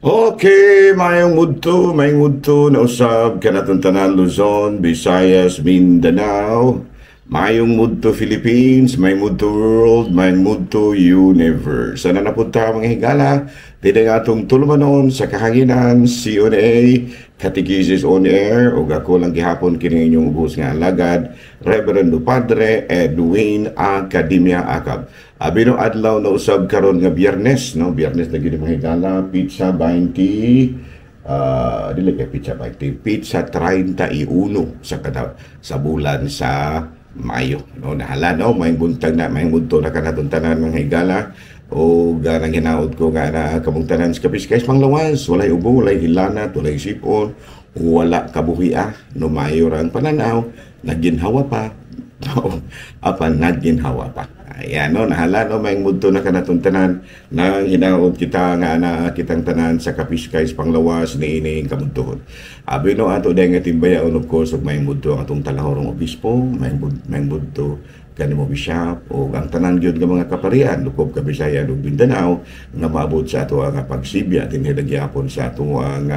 Okay, mayong mudto na usab kanatong tanan Luzon, Visayas, Mindanao. Mayong mudto Philippines, may mudto world, may mudto universe. Sana napunta mga higala, dito nga atong tulumanon sa kahanginan, CONA, Catechesis on Air, o ako lang gihapon kini inyong ubos nga alagad, Reverendo Padre Edwin Academia Acab. Abino adlaw na usab karon nga Biyernes, no? Biyernes na gid mga higala, pizza 20, dili kay pizza 20, pizza 31 sa bulan sa Mayo, no? Nahala, no? May buntag na, may bunto na kanatong tanan mga higala, o ganang hinaot ko nga na kamong tanan sa Kapiskay Panglawas, walay ubo, walay hilanat, walay sipon, wala kabuhia, no? Mayo ra ang pananaw, naginhawa pa, no? Apan naginhawa pa. Ayan, no? Nahala, no? May bunto na kanatong tanan na hinaot kita nga na kitang tanan sa Kapiskay Panglawas ni ining kamuntuhon. Abi no ato dahil nga timbayaon, of course, may mundo ang atong talahorong obispo, may mundo kanimo bishop, o ang tanan gyud nga mga kaparian, lukob ka Bisaya ug Mindanao, nga maabot sa ato ang pagsibya tinhidagyapon sa ato ang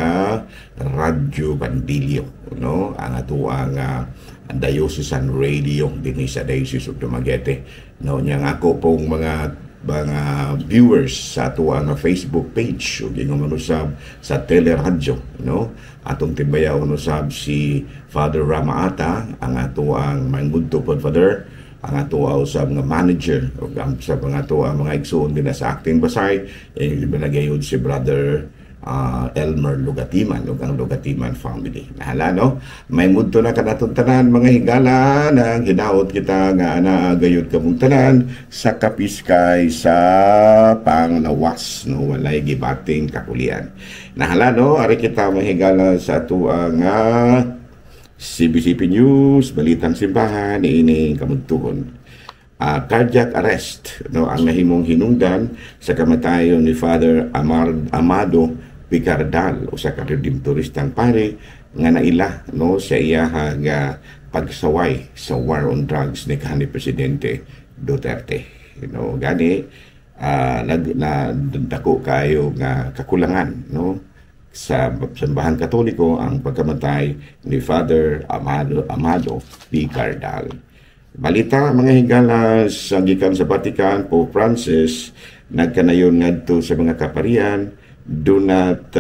Radyo Bandilyo, no? Ang ato ang diocesan radio dinhi sa Diocese of Dumaguete. No, nyang ako pong mga viewers sa ato ang Facebook page o gingon usab sa teleradyo, no? Atong timbayaon usab si Father Ramaata, ang ato ang manggudto pod Father, ang ato usab nga manager o sa mga ato ang mga igsoon din sa acting basay, binagayod si Brother Elmer Lugatiman o ang Lugatiman family. Nahala, no? May mudto na kanatong tanan mga higala na hinaot kita nga naagayod kamong tanan sa Kapiskay sa Panglawas, no? Walay gibating kakulian. Nahala, no? Ari kita mga higala sa ato ang CBCP News, Balitang Simbahan, ining kamuntuhon. Cardiac arrest, no? Ang nahimong hinungdan sa kamatayon ni Father Amado Picardal, o sa redemptoristang pare nga naila, no, sa iyaha nga pagsaway sa war on drugs ni kanhi Presidente Duterte. Gani nagdako kayo nga kakulangan, no, sa sambahan Katoliko ang pagkamatay ni Father Amado Picardal. Balita mga higala sa gikan sa Vatican, Pope Francis nagkanayon ngadto sa mga kaparian, do not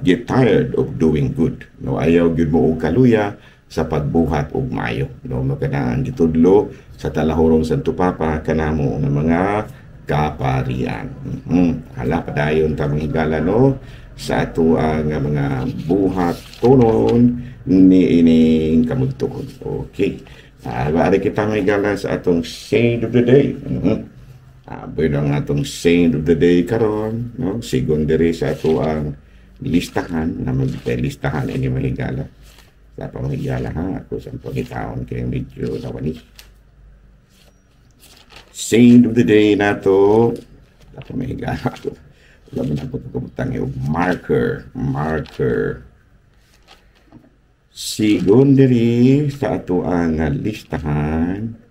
get tired of doing good, no? Ayaw gyud mo og kaluya sa pagbuhat og maayo, no? Makadaan gitudlo sa talahorong Santo Papa kanamo ng mga kaparian. Hala padayon ta mga higala, no, sa ato ang mga buhat tonon ni ining kamudtuon. Okay. Bari kita mga higala sa atong Saint of the Day. Bueno ang atong Saint of the Day karon, no? Sigon diri sa ato ang listahan na listahan ini mga higala. Sa pamahigala ha, ako sa pangitaon kay medyo nawani. Saint of the Day nato, sa pamahigala ako. Labi na po kabutang yung marker. Sigon diri sa ato ang listahan.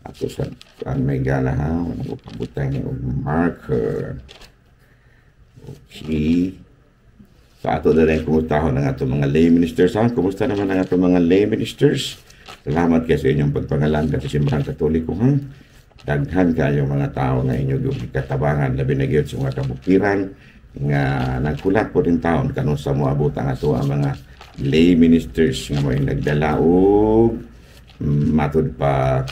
Ato sa ang may gala ha, pabutang yung marker. Okay. Sa ato na rin kumutahon ng ato mga lay ministers ha. Kumusta naman ang ato mga lay ministers? Salamat kayo sa inyong pagpangalan kasi Simbahan Katoliko ha. Daghan kayo mga tao na inyong katabangan, labi na gyud sa mga kabutiran nga nagkulat po din taon kanong sa moabot ang ato ang mga lay ministers nga mo nagdala og matud pa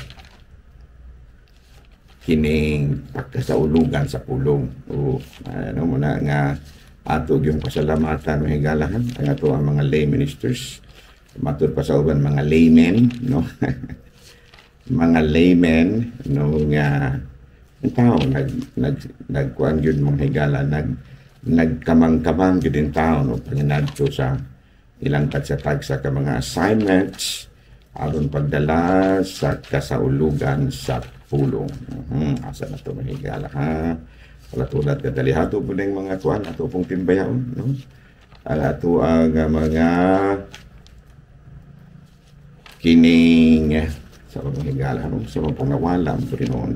kining pagkasaulugan sa pulong. O ano mo na nga ato yung pasalamatan ng higalahan ang ato ang mga lay ministers, matud pa sa uban mga laymen, no? Mga laymen, no, nga tao nagkuan gyud mga higala, nagkamang-kamang gyud din tao, no, panginadto sa ilang tagsatag sa mga assignments aron pagdala sa kasaulugan sa pulong. Asa na to mga higala ha. Palatulad kadalihato po ng mga kuan ato pong timbayaon, no? Ato ang mga kining sa mga higala, no? Sa mga pangawalam po rin noon.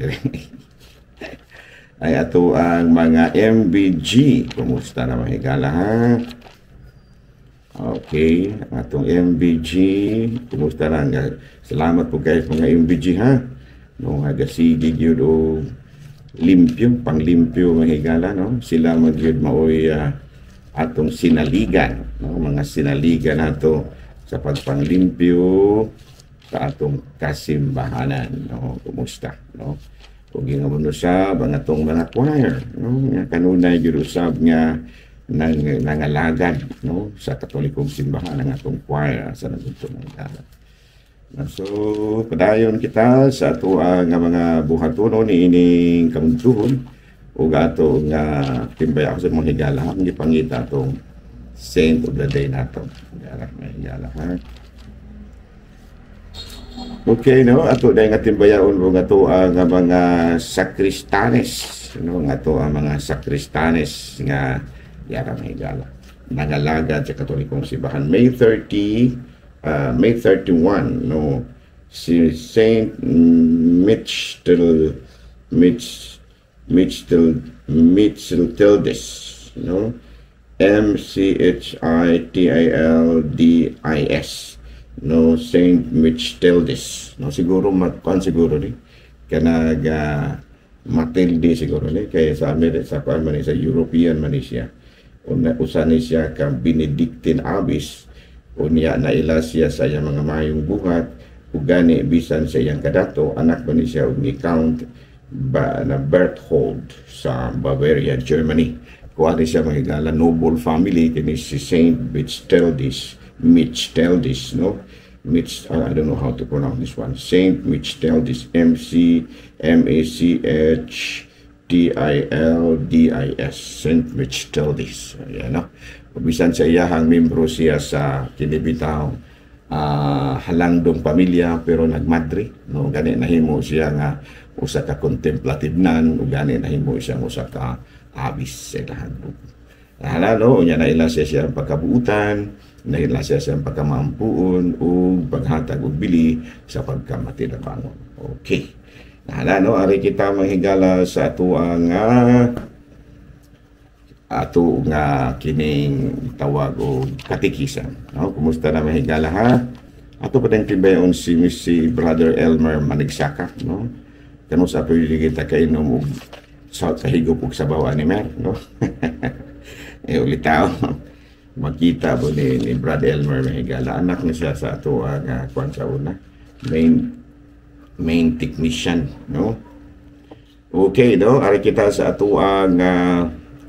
ay ato ang mga MBG. Kumusta na mga higala ha? Okay, atong MBG. Kumusta na nga? Salamat po guys mga MBG ha. No, agasigig yun o limpyo, panglimpyo mga higala, no? Sila magyud maoy atong sinaligan, no? Mga sinaligan nato sa pagpanglimpyo sa atong kasimbahanan, no? Kumusta, no? Kung gingamon sa atong mga choir, no? Nga kanunay gyud usab nga nangalagad, no? Sa Katolikong simbahan ang atong choir sa nagutong mga. So, padayon kita sa ato nga mga buhatonon ni ining kamuntuhon o ato nga timbay ako sa mga higala ang gipangita atong Saint of the Day nato. Higala ha. Okay, no? Ato dahil nga timbayaon mo nga to nga mga sakristanes, no? Nga to ang mga sakristanes nga yara mga higala. Nangalagad sa Katolikong simbahan. May 31, no, si Saint Micheltildis, no, Mchitildis, no, Saint Micheltildis, no, siguro siguro ni kanag Matilde siguro ni kaya sa Amerika sa sa European man siya usa ni siya ka Benedictine Abbess. Unya na ila siya sa iyang mga mayong buhat ug gani bisan sa iyang kadato anak ba ni siya og ni Count na Berthold sa Bavaria, Germany. Kuha ni siya mahigala noble family kini si Saint Micheltildis, no? I don't know how to pronounce this one. Saint Micheltildis, Mchitildis, Saint Micheltildis. Ayan, no? Bisan sa iyahang membro siya sa kinibitaw halangdong pamilya pero nagmadre, no? Gani nahimo siya nga usa ka contemplative nun ug gani nahimo siya usa ka abis sa lahat. Halalo unya na ila siya ang pagkabuutan, na ila siya ang pagkamampuon ug paghatag og bili sa pagkamati na bangon. Okay. Halalo ari kita mahigala sa ato nga kining tawag o katikisan. No? Kumusta na mahigala ha? Ato pa din tibayon si Brother Elmer Manigsaka. No? Kano sa pwede kita kainom og sa kahigop og sabaw ni Mer. No? Ulitaw. Makita po ni Brother Elmer mahigala. Anak na siya sa ato nga kwan sa una. Main technician. No? Okay, no? Ari kita sa ato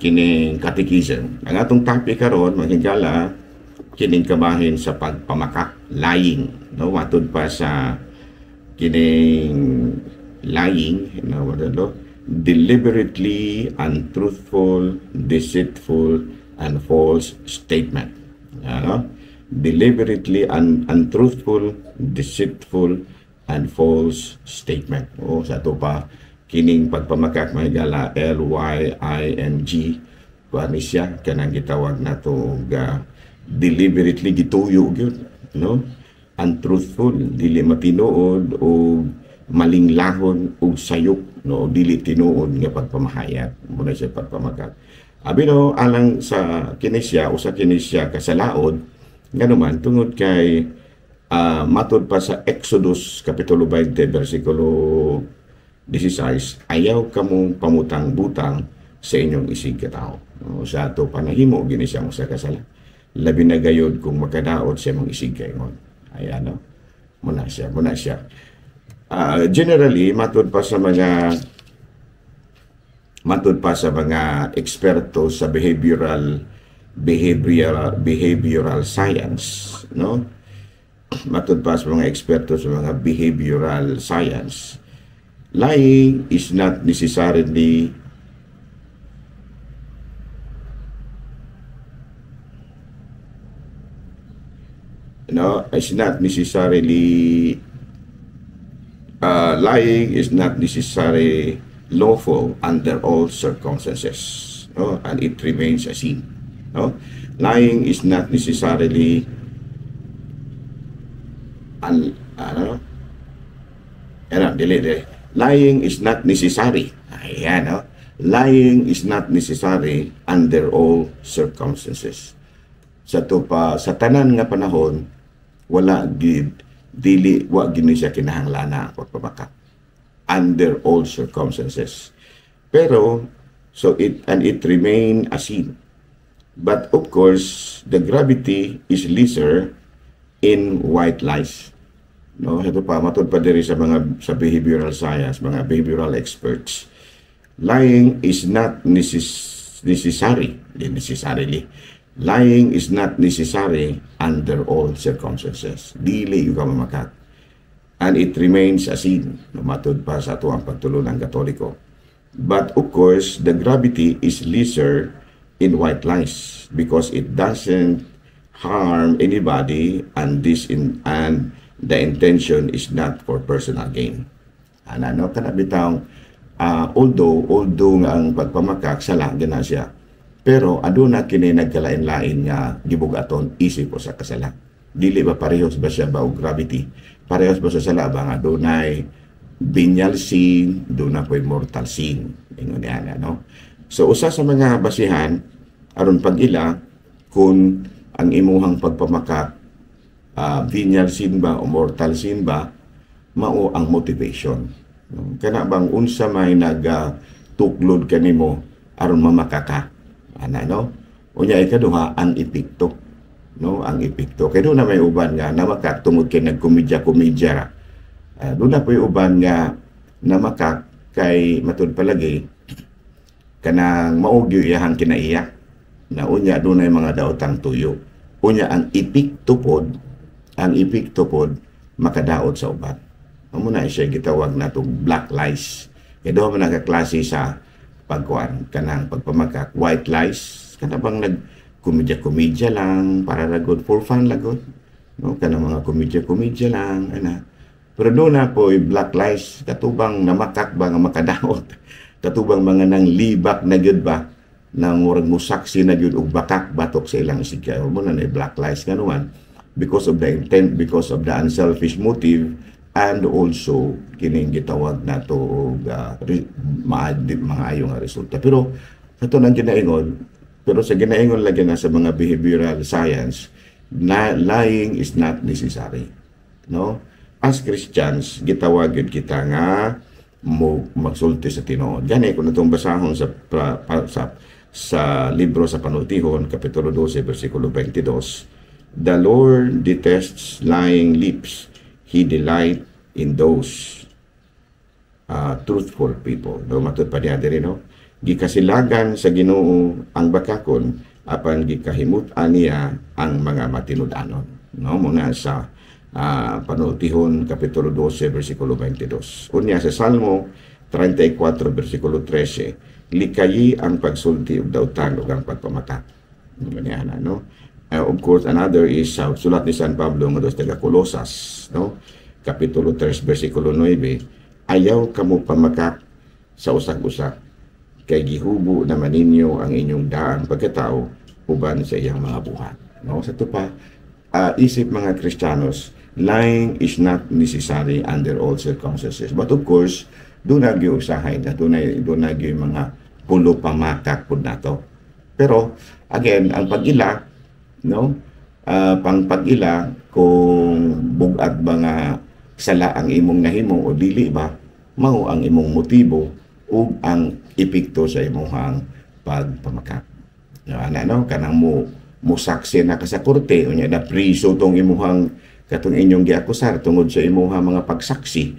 kining katikism. Ang atong topic karon maghigala kining kabahin sa pagpamakak, lying, no, matud pa sa kining lying, no, wadalo, deliberately untruthful, deceitful and false statement. No? Deliberately untruthful, deceitful and false statement. O sa to pa kining pagpamakak mahigala lying kuani siya kanang gitawag nato deliberately gituyo gyud, no, untruthful, dili matinuod o malinglahon o sayop, no, dili tinuod nga pagpamahayag muna siya pagpamakak. Abi no alang sa kinisya o sa kinisya kasalaod nga naman tungod kay matud pa sa Exodus kapitulo 20 bersikulo 16, ayaw kamong pamutang-butang sa inyong isig katao. No, sa ato panahimo gini siya mo sa kasala. Labi na gayod kung makadaot siya mong isig kayo. Ayan, no? Muna siya. Generally, matud pa sa mga eksperto sa behavioral science, no? Matud pa sa mga eksperto sa mga behavioral science, lying is not necessarily lying is not necessarily lawful under all circumstances, no? And it remains a sin. No? Lying is not necessarily lying is not necessary. Ayan, no? Lying is not necessary under all circumstances. Sa tanan nga panahon, wala wa gini siya kinahanglan ang pagpamakak under all circumstances. Pero it remain a sin. But of course, the gravity is lesser in white lies. No, ito pa matud pa diri sa behavioral science, mga behavioral experts. Lying is not necessarily. Lying is not necessary under all circumstances. Dili yung kamamakat. And it remains a sin. No, matud pa sa ito ang pagtulo ng Katoliko. But of course, the gravity is lesser in white lies because it doesn't harm anybody and the intention is not for personal gain. Ano kanabitaw although nga ang pagpamakak sala gina siya, pero aduna kini nagkalain-lain nga gibugaton isip o sa kasala. Dili ba parehos ba siya ba og gravity? Parehos ba sa sala ba nga dunay venial sin, dunay po mortal sin? Ingon niya, no? So usa sa mga basihan aron pag-ila kung ang imuhang pagpamakak venial sin ba o mortal sin ba, mao ang motivation. No? Kana bang unsa may tuklod kanimo aron mamakaka? No? Unya ikaduha ang epekto. No, ang epekto. Kaya doon na may uban nga namakak tungod kay nagkomedya-komedya. Doon na po yung uban nga namakak kay matud palagi kanang maugyo iyahang kinaiyak. Na unya doon ay mga daotang tuyo. Unya ang epekto pod makadaot sa uban. Amo na siya gitawag natong black lies. Kaya doon man nagkaklase sa pagkuan kanang pagpamakak white lies kana bang komedya-komedya lang para ragod for fun lagod, no, kanang mga komedya-komedya lang ana. Pero doon na po black lies katubang namakak ba nga makadaot, katubang mga nang libak na gyud ba nang murag musaksi na gyud og bakak batok sa ilang isigya mo na black lies kanuman because of the intent, because of the unselfish motive, and also kining gitawag nato og mga ayong nga resulta. Pero kato nang ginaingon, pero sa ginaingon lagi na sa mga behavioral science na lying is not necessary. No? As Christians, gitawag yun kita nga mo magsulti sa tinuod. Gani ko natong basahon sa libro sa Panultihon, Kapitulo 12, versikulo 22. The Lord detests lying lips. He delight in those truthful people. No, matod pa niya diri, no? Gikasilagan sa Ginoo ang bakakon apan gikahimut-an niya ang mga matinud-anon. No, muna sa Panultihon Kapitulo 12 versikulo 22. Unya sa Salmo 34 versikulo 13, likayi ang pagsulti ug dautan ug ang pagpamata. Ganyan, no? Of course, another is sulat ni San Pablo nga dos taga Colosas, no? Kapitulo 3 versikulo 9, ayaw kamo pamakak sa usak-usak kay gihubo naman ninyo ang inyong daan pagkatao uban sa iyang mga buhat. No? Sa ito pa, isip mga Kristiyanos, lying is not necessary under all circumstances. But of course, doon nagyo usahay na doon nagyo yung mga pulo pamakak po na to. Pero, again, ang pag-ila, no? Pang pag-ila, kung bugag ba nga sala ang imong nahimo o dili ba, mao ang imong motibo ug ang epekto sa imong pagpamakak. No, kanang mo saksi na ka sa korte unya na priso tong imong katong inyong giakusar tungod sa imong mga pagsaksi.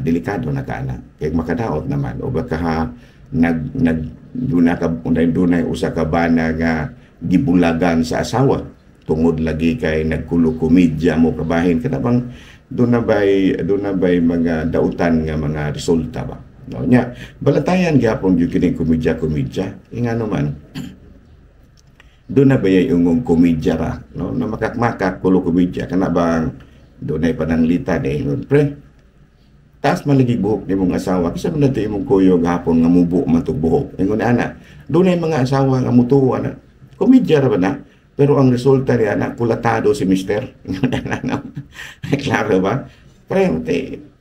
Delikado na kana kay makadaot naman o baka dunay usa ka bana nga gibulagan sa asawa tungod lagi kay nagkulo-komedya mo kabahin kana bang doon na ba'y mga dautan nga mga resulta ba? No, nya balatayan gyapon gyud kining komedya-komedya. Inga naman doon na ba'y yung komedya ra, no? Na makakmakak kulo komedya kana bang doon ay pananglitan pre. Taas malagi buhok ni mong asawa. Kasi man natin imong kuyo gahapon nga mubo man tog buhok. Ingon ana, doon ay mga asawa nga mutuwa na. Komedya ra ba na? Pero ang resulta niya na kulatado si mister. Klaro ba? Pre,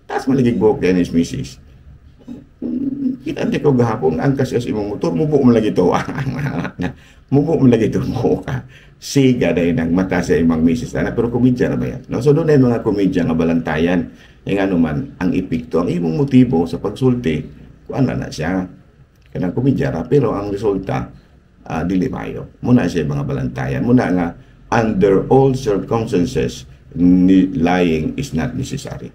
taas malagi buhok din is misis. kita hindi ko gahapon ang kasi sa imong motor mubo man lagi to mubo man lagi to mo ka siga dahil nang mata sa imong misis ana pero komedya na ba yan no? So doon ay mga komedya nga balantayan yung ano man ang epekto ang imong motibo sa pagsulti kuan na siya kanang komedya ra pero ang resulta dili mayo muna siya mga balantayan muna nga under all circumstances lying is not necessary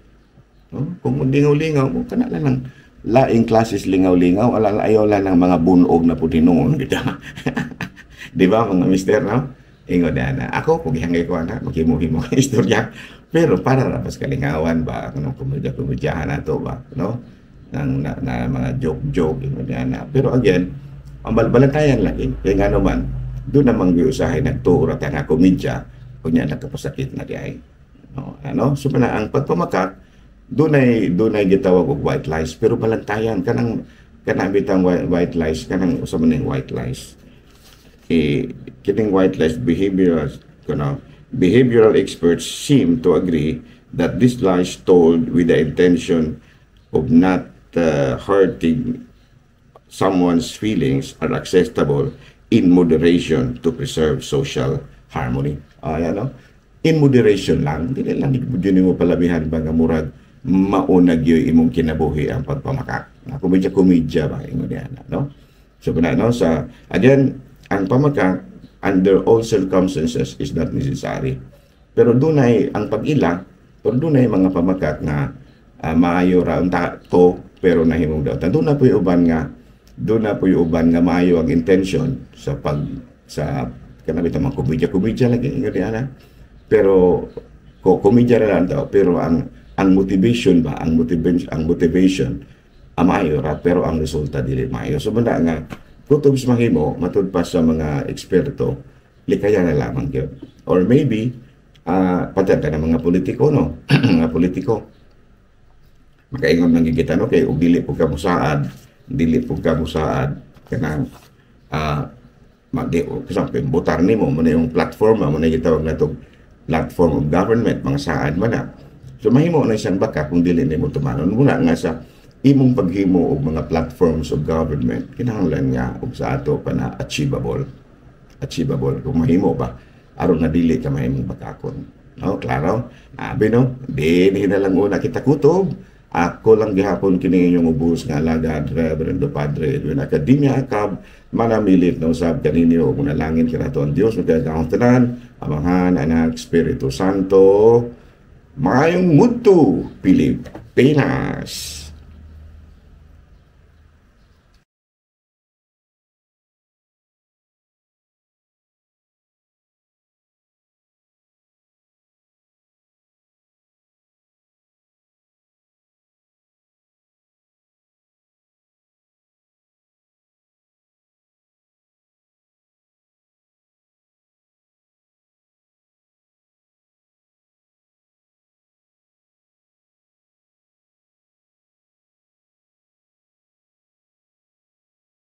no? Kung lingaw-lingaw mo kana lang laing klases lingaw-lingaw ayaw lang ng mga bunog na puti noon kita di ba mga mister no ingon na ako kung hangay ko na maghimuhimo ang istorya pero para rapas kalingawan ba kanang komedya-komedyahan nato ba no ng na mga joke na pero again ang balantayan lagi kaya nga naman doon namang giusahay nagtuura ta nga komedya kunya nakapasakit na di ay no ano so na ang pagpamakat doon ay gitawag og white lies pero balantayan kanang bitang white lies kanang usa man ning white lies kining white lies behavioral experts seem to agree that these lies told with the intention of not hurting someone's feelings are acceptable in moderation to preserve social harmony ayan no in moderation lang dili lang gid mo palabihan ba nga murag maunag yung imong kinabuhi ang pagpamakak. Komedya ba ingon diyan, no? So no sa again ang pamakak under all circumstances is not necessary. Pero dunay ang pag-ila, pero dunay mga pamakak na maayo ra unta to pero nahimong daw. Doon na po yung uban nga maayo ang intention sa kanabit mga komedya lagi ingon diyan. Pero komedya ra lang daw pero ang motivation motivation amayo ra pero ang resulta dili maayo so banda nga kutob sa mahimo matud pa sa mga eksperto likaya na lamang gyud or maybe patenta na mga politiko no mga politiko makaingon nang gigita no kay ug dili pud ka musaad kanang kasi botar nimo mo na yung platform mo na gitawag natong platform of government mga saad man na. So mahimo na isang baka kung dili nimo tumanon muna nga sa imong paghimo og mga platforms of government kinahanglan nga og sa ato pa na achievable kung mahimo ba aron na dili ka mahimong bakakon no klaro abi no din hinalang una kita kutob ako lang gihapon kini inyong ubos nga alagad Reverendo Padre Edwin Academia Akab manamilit na usab kaninyo og manalangin kanato ang Dios magkagaon tanan Amahan Anak Espiritu Santo. Maayong mundo, Pilipinas!